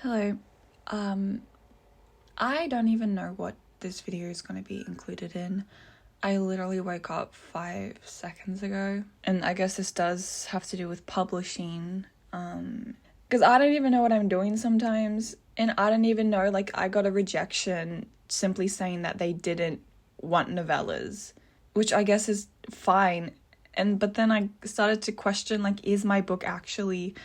Hello. I don't even know what this video is going to be included in. I literally woke up 5 seconds ago, and I guess this does have to do with publishing, because I don't even know what I'm doing sometimes, and I don't even know, I got a rejection simply saying that they didn't want novellas, which I guess is fine, but then I started to question, is my book actually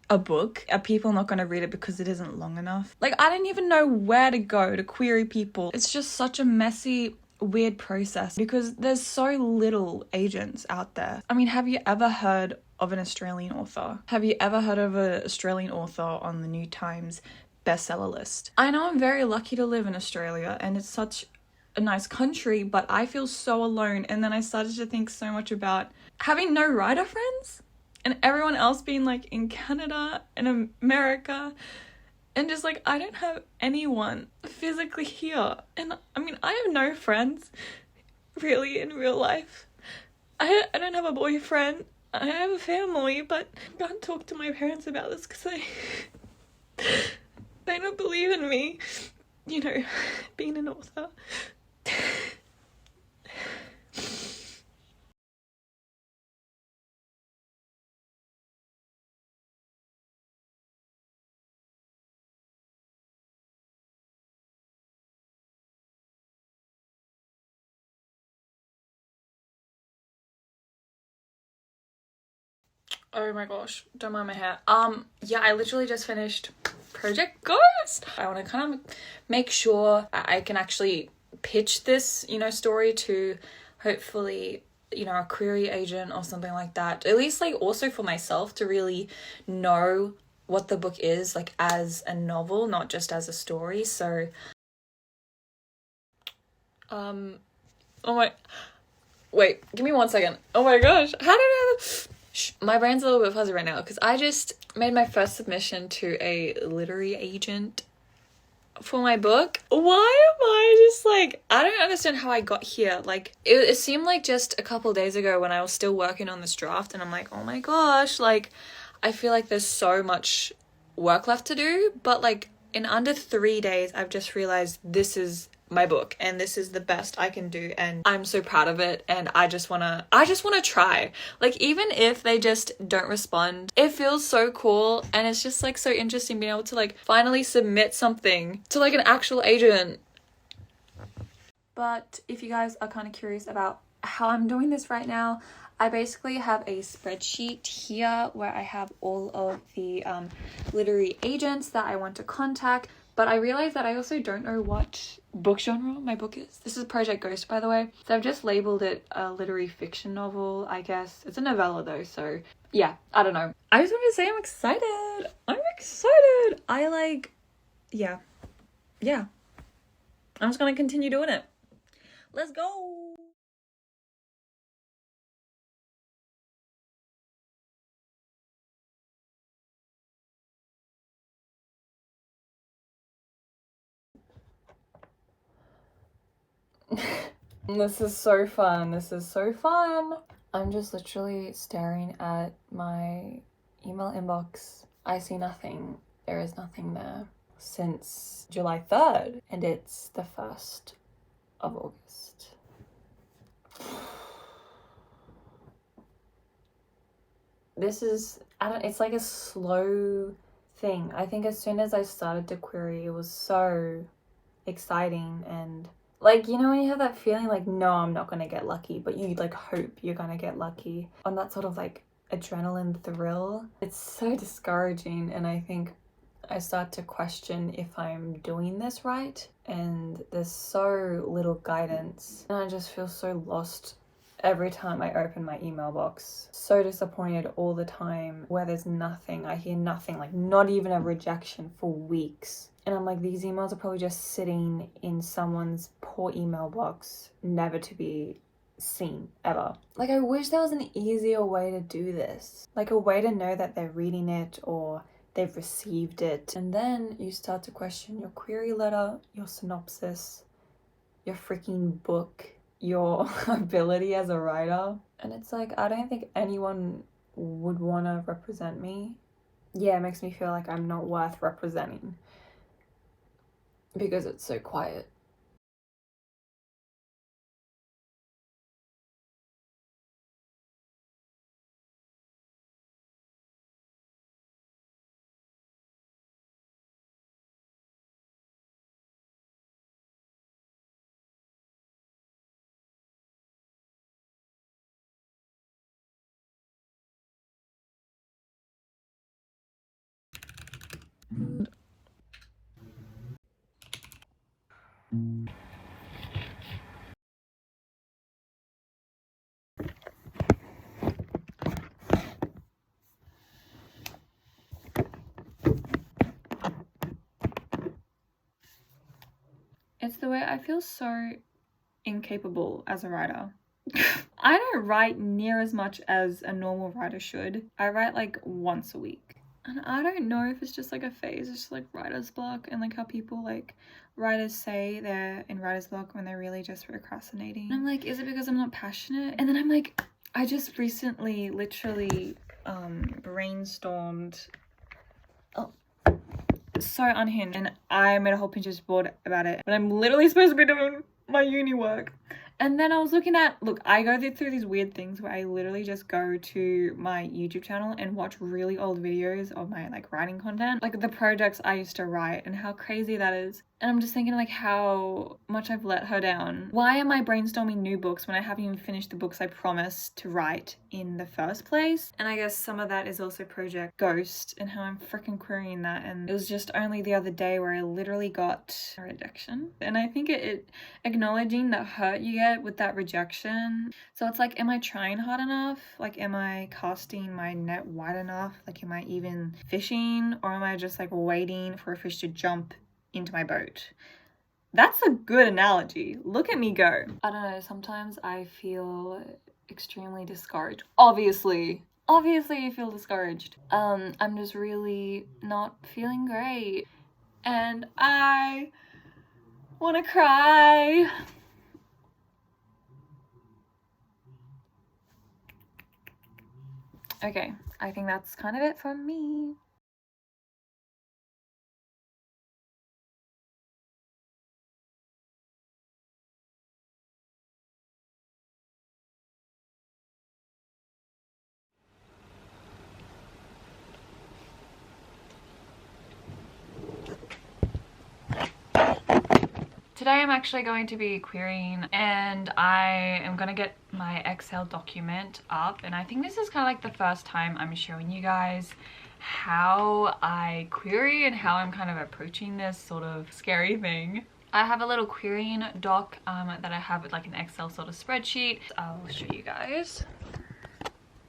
a book? Are people not going to read it because it isn't long enough? I didn't even know where to go to query people. It's just such a messy, weird process because there's so little agents out there. I mean, have you ever heard of an Australian author? Have you ever heard of an Australian author on the New Times bestseller list? I know I'm very lucky to live in Australia and it's such a nice country, but I feel so alone. And then I started to think so much about having no writer friends and everyone else being in Canada and America, and just I don't have anyone physically here. And I mean, I have no friends really in real life. I don't have a boyfriend. I have a family, but I can't talk to my parents about this because they don't believe in me, being an author. Oh my gosh, don't mind my hair. Yeah, I literally just finished Project Ghost. I want to kind of make sure I can actually pitch this, story to hopefully, a query agent or something like that. At least also for myself to really know what the book is, as a novel, not just as a story. So, oh my, wait, give me 1 second. Oh my gosh, how did I have my brain's a little bit fuzzy right now because I just made my first submission to a literary agent for my book. Why am I just I don't understand how I got here. It seemed just a couple days ago when I was still working on this draft, and I'm oh my gosh, I feel there's so much work left to do, but in under 3 days I've just realized this is my book and this is the best I can do, and I'm so proud of it, and I just wanna try. Even if they just don't respond, it feels so cool, and it's just so interesting being able to finally submit something to an actual agent. But if you guys are kind of curious about how I'm doing this right now, I basically have a spreadsheet here where I have all of the literary agents that I want to contact. But I realized that I also don't know what book genre my book is. This is Project Ghost, by the way. So I've just labeled it a literary fiction novel, I guess. It's a novella though, so yeah, I don't know. I just want to say I'm excited. I'm excited. Yeah. I'm just gonna continue doing it. Let's go. This is so fun. This is so fun. I'm just literally staring at my email inbox. I see nothing. There is nothing there since July 3rd, and it's the 1st of August. This is, it's a slow thing. I think as soon as I started to query, it was so exciting, and when you have that feeling no, I'm not gonna get lucky, but you hope you're gonna get lucky on that sort of adrenaline thrill. It's so discouraging, and I think I start to question if I'm doing this right, and there's so little guidance, and I just feel so lost every time I open my email box. So disappointed all the time where there's nothing. I hear nothing, not even a rejection for weeks. And I'm these emails are probably just sitting in someone's poor email box, never to be seen ever. I wish there was an easier way to do this. A way to know that they're reading it or they've received it. And then you start to question your query letter, your synopsis, your freaking book, your ability as a writer. And it's I don't think anyone would want to represent me yeah, it makes me feel like I'm not worth representing because it's so quiet. It's the way I feel so incapable as a writer. I don't write near as much as a normal writer should. I write like once a week. And I don't know if it's just like a phase, it's just like writer's block, and like how people like writers say they're in writer's block when they're really just procrastinating. And I'm like, is it because I'm not passionate? And then I'm like, I just recently literally brainstormed. Oh, so unhinged, and I made a whole Pinterest board about it, but I'm literally supposed to be doing my uni work. And then I was looking at, look, I go through these weird things where I literally just go to my YouTube channel and watch really old videos of my like writing content, like the projects I used to write, and how crazy that is. And I'm just thinking like how much I've let her down. Why am I brainstorming new books when I haven't even finished the books I promised to write in the first place? And I guess some of that is also Project Ghost and how I'm freaking querying that. And it was just only the other day where I literally got a rejection. And I think it acknowledging the hurt you get with that rejection. So it's like, am I trying hard enough? Like, am I casting my net wide enough? Like, am I even fishing? Or am I just like waiting for a fish to jump into my boat? That's a good analogy. Look at me go. I don't know, sometimes I feel extremely discouraged. Obviously you feel discouraged. I'm just really not feeling great. And I wanna cry. Okay, I think that's kind of it from me. Today I'm actually going to be querying, and I am gonna get my Excel document up, and I think this is kind of like the first time I'm showing you guys how I query and how I'm kind of approaching this sort of scary thing. I have a little querying doc that I have with like an Excel sort of spreadsheet. I'll show you guys.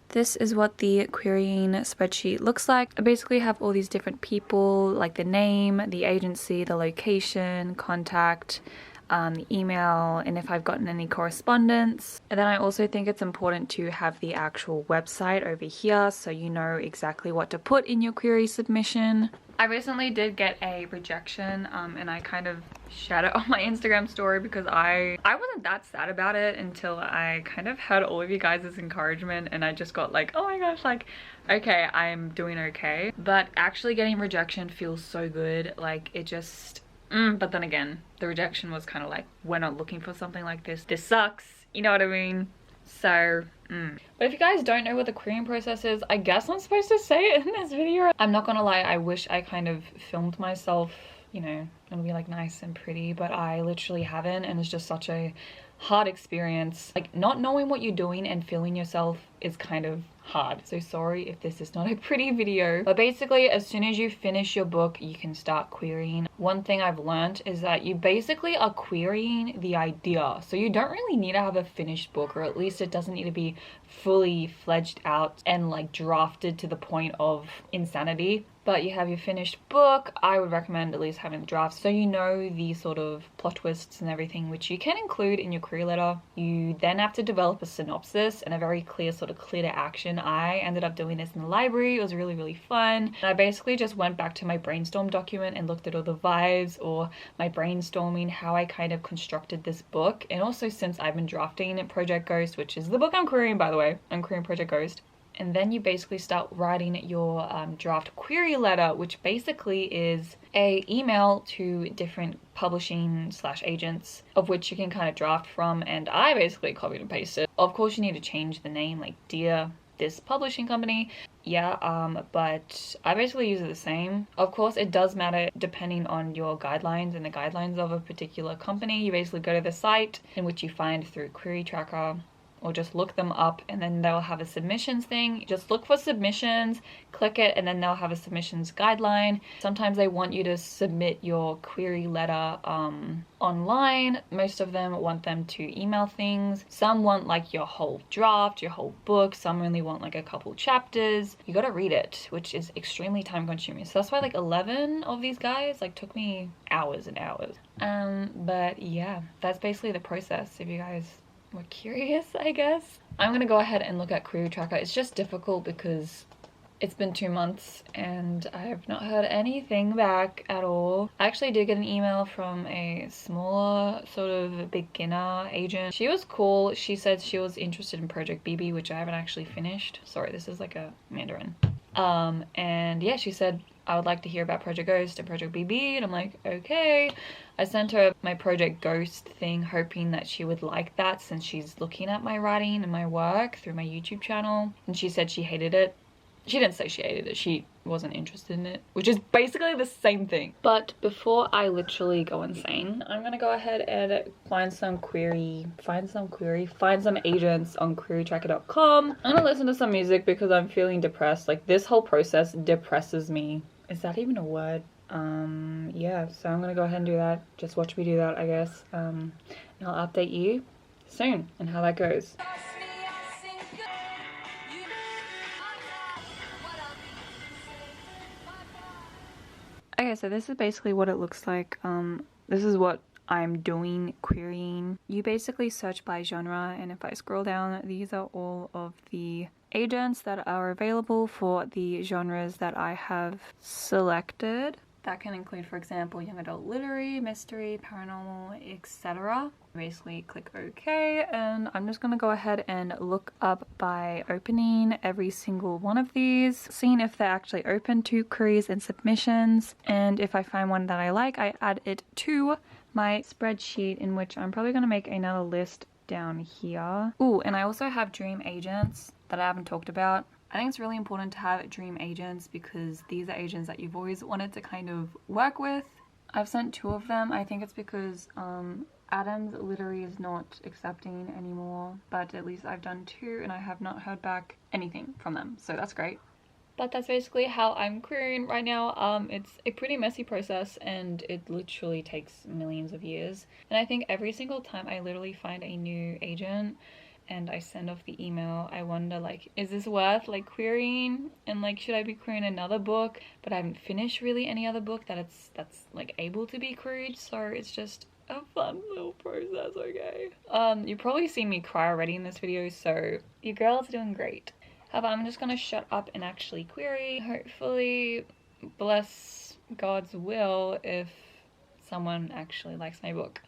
This is what the querying spreadsheet looks like. I basically have all these different people, like the name, the agency, the location, contact, the email, and if I've gotten any correspondence. And then I also think it's important to have the actual website over here so you know exactly what to put in your query submission. I recently did get a rejection and I kind of shared it on my Instagram story because I wasn't that sad about it until I kind of heard all of you guys' encouragement, and I just got like, oh my gosh, like, okay, I'm doing okay. But actually getting rejection feels so good. Like, it just but then again, the rejection was kind of like, we're not looking for something like this. This sucks, you know what I mean? So but if you guys don't know what the querying process is, I guess I'm supposed to say it in this video. I'm not gonna lie, I wish I kind of filmed myself, you know, it'll be like nice and pretty, but I literally haven't, and it's just such a hard experience. Like, not knowing what you're doing and feeling yourself is kind of hard. So sorry if this is not a pretty video, but basically as soon as you finish your book, you can start querying. One thing I've learned is that you basically are querying the idea, so you don't really need to have a finished book, or at least it doesn't need to be fully fledged out and like drafted to the point of insanity. But you have your finished book. I would recommend at least having the draft so you know the sort of plot twists and everything, which you can include in your query letter. You then have to develop a synopsis and a very clear sort of clear to action. I ended up doing this in the library. It was really, really fun. And I basically just went back to my brainstorm document and looked at all the vibes, or my brainstorming, how I kind of constructed this book. And also, since I've been drafting Project Ghost, which is the book I'm querying, by the way, I'm querying Project Ghost, and then you basically start writing your draft query letter, which basically is a email to different publishing / agents, of which you can kind of draft from, and I basically copied and pasted. Of course you need to change the name, like dear this publishing company, yeah, but I basically use it the same. Of course it does matter depending on your guidelines and the guidelines of a particular company. You basically go to the site in which you find through Query Tracker, or just look them up, and then they'll have a submissions thing. Just look for submissions, click it, and then they'll have a submissions guideline. Sometimes they want you to submit your query letter online. Most of them want them to email things. Some want like your whole draft, your whole book. Some only want like a couple chapters. You gotta read it, which is extremely time consuming. So that's why like 11 of these guys like took me hours and hours. But yeah, that's basically the process if you guys were curious, I guess. I'm gonna go ahead and look at Query Tracker. It's just difficult because it's been 2 months and I have not heard anything back at all. I actually did get an email from a smaller sort of beginner agent. She was cool. She said she was interested in Project BB, which I haven't actually finished. Sorry, this is like a Mandarin. And yeah, she said I would like to hear about Project Ghost and Project BB, and I'm like, okay. I sent her my Project Ghost thing, hoping that she would like that since she's looking at my writing and my work through my YouTube channel, and she said she hated it. She didn't say she hated it, she wasn't interested in it, which is basically the same thing. But before I literally go insane, I'm gonna go ahead and find some agents on querytracker.com. I'm gonna listen to some music because I'm feeling depressed. Like, this whole process depresses me. Is that even a word? Yeah, so I'm gonna go ahead and do that. Just watch me do that, I guess. And I'll update you soon and how that goes. Okay, so this is basically what it looks like. This is what I'm doing querying. You basically search by genre, and if I scroll down, these are all of the agents that are available for the genres that I have selected. That can include, for example, young adult literary, mystery, paranormal, etc. Basically click OK, and I'm just gonna go ahead and look up by opening every single one of these, seeing if they're actually open to queries and submissions, and if I find one that I like, I add it to my spreadsheet, in which I'm probably gonna make another list down here. Ooh, and I also have dream agents that I haven't talked about. I think it's really important to have dream agents because these are agents that you've always wanted to kind of work with. I've sent 2 of them. I think it's because Adam's literally is not accepting anymore, but at least I've done 2 and I have not heard back anything from them, so that's great. But that's basically how I'm querying right now. It's a pretty messy process and it literally takes millions of years. And I think every single time I literally find a new agent and I send off the email, I wonder, like, is this worth like querying, and like, should I be querying another book? But I haven't finished really any other book that's like able to be queried, so it's just a fun little process. Okay, you probably seen me cry already in this video, so your girl's doing great. However, I'm just gonna shut up and actually query. Hopefully, bless God's will, if someone actually likes my book.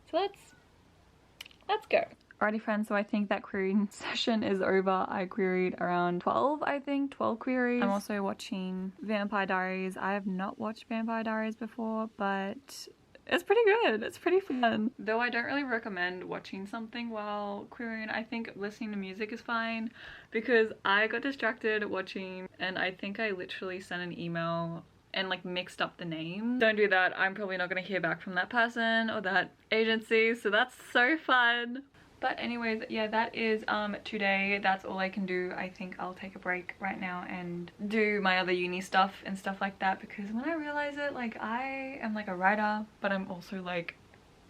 So let's go. Alrighty friends, so I think that querying session is over. I queried around 12, I think, 12 queries. I'm also watching Vampire Diaries. I have not watched Vampire Diaries before, but it's pretty good. It's pretty fun. Though I don't really recommend watching something while querying. I think listening to music is fine because I got distracted watching, and I think I literally sent an email and like mixed up the name. Don't do that. I'm probably not gonna hear back from that person or that agency, so that's so fun. But anyways, yeah, that is today. That's all I can do. I think I'll take a break right now and do my other uni stuff and stuff like that, because when I realize it, like, I am like a writer, but I'm also like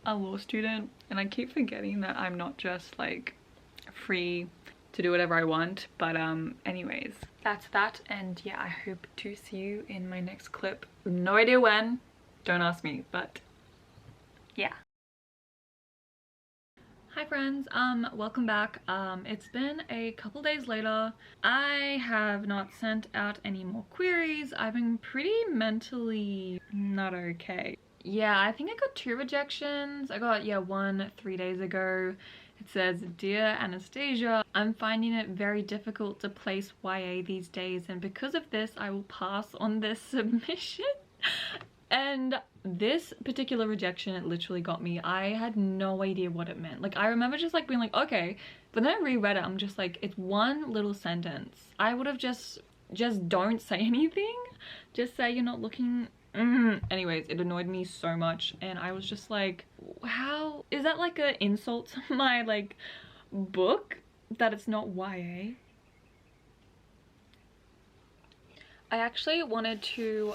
a law student, and I keep forgetting that I'm not just like free to do whatever I want. But anyways, that's that, and yeah, I hope to see you in my next clip. No idea when, don't ask me, but yeah. Hi friends, welcome back. It's been a couple days later. I have not sent out any more queries. I've been pretty mentally not okay. Yeah, I think I got 2 rejections. I got, yeah, 1 3 days ago, It says, "Dear Anastasia, I'm finding it very difficult to place YA these days, and because of this, I will pass on this submission." And this particular rejection, it literally got me. I had no idea what it meant. Like, I remember just like being like, okay, but then I reread it, I'm just like, it's one little sentence. I would have just don't say anything. Just say you're not looking. Anyways, it annoyed me so much, and I was just like, how is that like an insult to my like book that it's not YA? I actually wanted to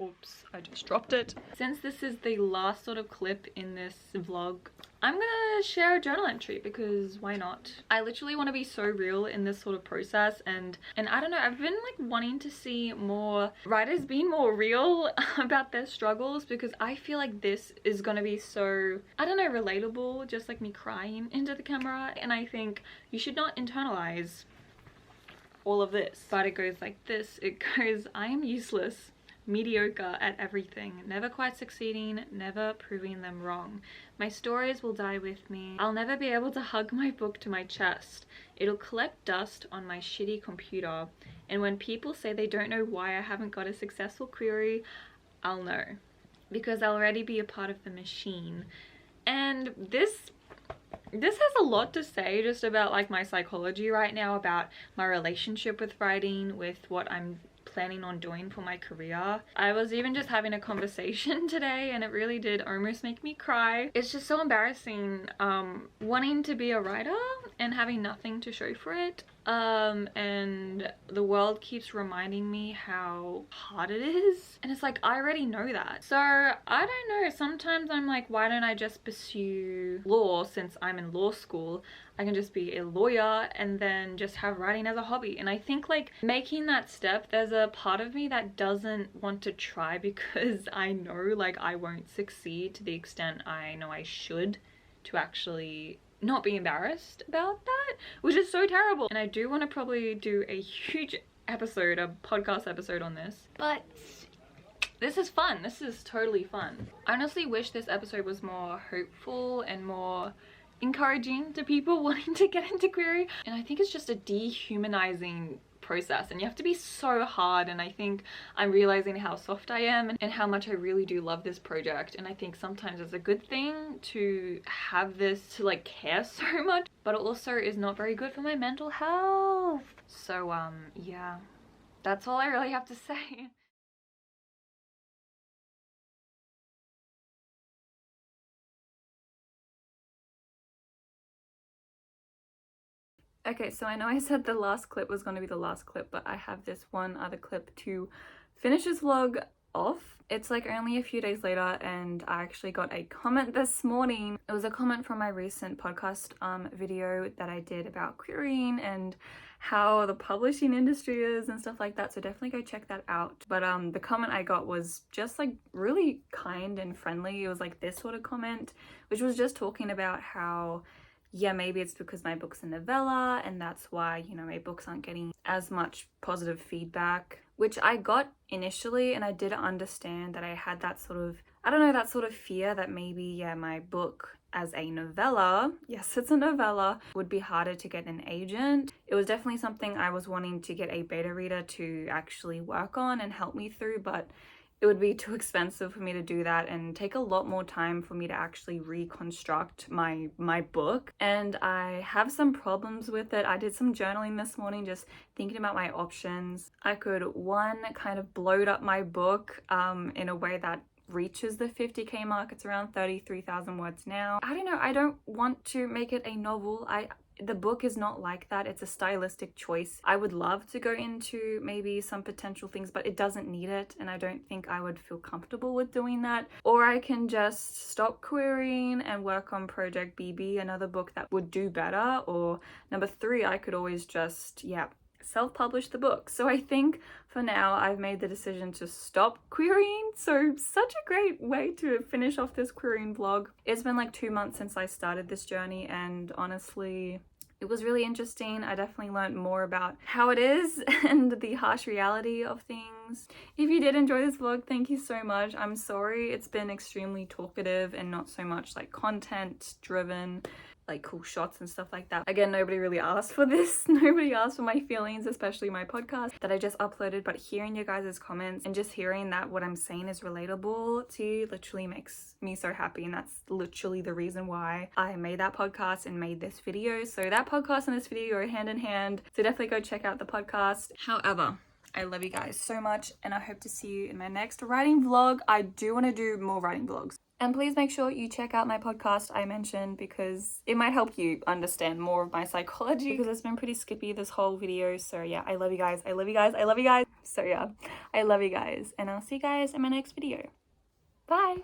oops, I just dropped it. Since this is the last sort of clip in this vlog, I'm gonna share a journal entry because why not? I literally want to be so real in this sort of process, and I don't know, I've been like wanting to see more writers being more real about their struggles, because I feel like this is gonna be so, I don't know, relatable, just like me crying into the camera, and I think you should not internalize all of this. But it goes like this. It goes, "I am useless, mediocre at everything, never quite succeeding, never proving them wrong. My stories will die with me. I'll never be able to hug my book to my chest. It'll collect dust on my shitty computer. And when people say they don't know why I haven't got a successful query, I'll know. Because I'll already be a part of the machine." And this has a lot to say just about like my psychology right now, about my relationship with writing, with what I'm planning on doing for my career. I was even just having a conversation today, and it really did almost make me cry. It's just so embarrassing wanting to be a writer and having nothing to show for it. And the world keeps reminding me how hard it is, and it's like, I already know that. So I don't know, sometimes I'm like, why don't I just pursue law? Since I'm in law school, I can just be a lawyer and then just have writing as a hobby. And I think like making that step, there's a part of me that doesn't want to try, because I know like I won't succeed to the extent I know I should, to actually not be embarrassed about that, which is so terrible. And I do want to probably do a huge episode, a podcast episode on this, but this is fun. This is totally fun. I honestly wish this episode was more hopeful and more encouraging to people wanting to get into query. And I think it's just a dehumanizing process, and you have to be so hard, and I think I'm realizing how soft I am and how much I really do love this project. And I think sometimes it's a good thing to have this, to like care so much, but it also is not very good for my mental health. So yeah, that's all I really have to say. Okay, so I know I said the last clip was going to be the last clip, but I have this one other clip to finish this vlog off. It's like only a few days later, and I actually got a comment this morning. It was a comment from my recent podcast video that I did about querying and how the publishing industry is and stuff like that, so definitely go check that out. But the comment I got was just like really kind and friendly. It was like this sort of comment, which was just talking about how, yeah, maybe it's because my book's a novella and that's why, you know, my books aren't getting as much positive feedback, which I got initially, and I did understand that I had that sort of, I don't know, that sort of fear that maybe, yeah, my book as a novella, yes, it's a novella, would be harder to get an agent. It was definitely something I was wanting to get a beta reader to actually work on and help me through, but it would be too expensive for me to do that and take a lot more time for me to actually reconstruct my book. And I have some problems with it. I did some journaling this morning, just thinking about my options. I could, one, kind of bloat up my book in a way that reaches the 50k mark. It's around 33,000 words now. I don't know, I don't want to make it a novel. The book is not like that. It's a stylistic choice. I would love to go into maybe some potential things, but it doesn't need it, and I don't think I would feel comfortable with doing that. Or I can just stop querying and work on Project BB, another book that would do better. Or number 3, I could always just, yeah, self-publish the book. So I think for now I've made the decision to stop querying. So such a great way to finish off this querying vlog. It's been like 2 months since I started this journey, and honestly it was really interesting. I definitely learned more about how it is and the harsh reality of things. If you did enjoy this vlog, thank you so much. I'm sorry it's been extremely talkative and not so much like content driven. like cool shots and stuff like that. Again, nobody really asked for this. Nobody asked for my feelings, especially my podcast that I just uploaded, but hearing your guys' comments and just hearing that what I'm saying is relatable to you literally makes me so happy, and that's literally the reason why I made that podcast and made this video. So that podcast and this video are hand in hand, so definitely go check out the podcast. However, I love you guys so much, and I hope to see you in my next writing vlog. I do want to do more writing vlogs. And please make sure you check out my podcast I mentioned, because it might help you understand more of my psychology, because it's been pretty skippy this whole video. So yeah, I love you guys. I love you guys. I love you guys. So yeah, I love you guys. And I'll see you guys in my next video. Bye.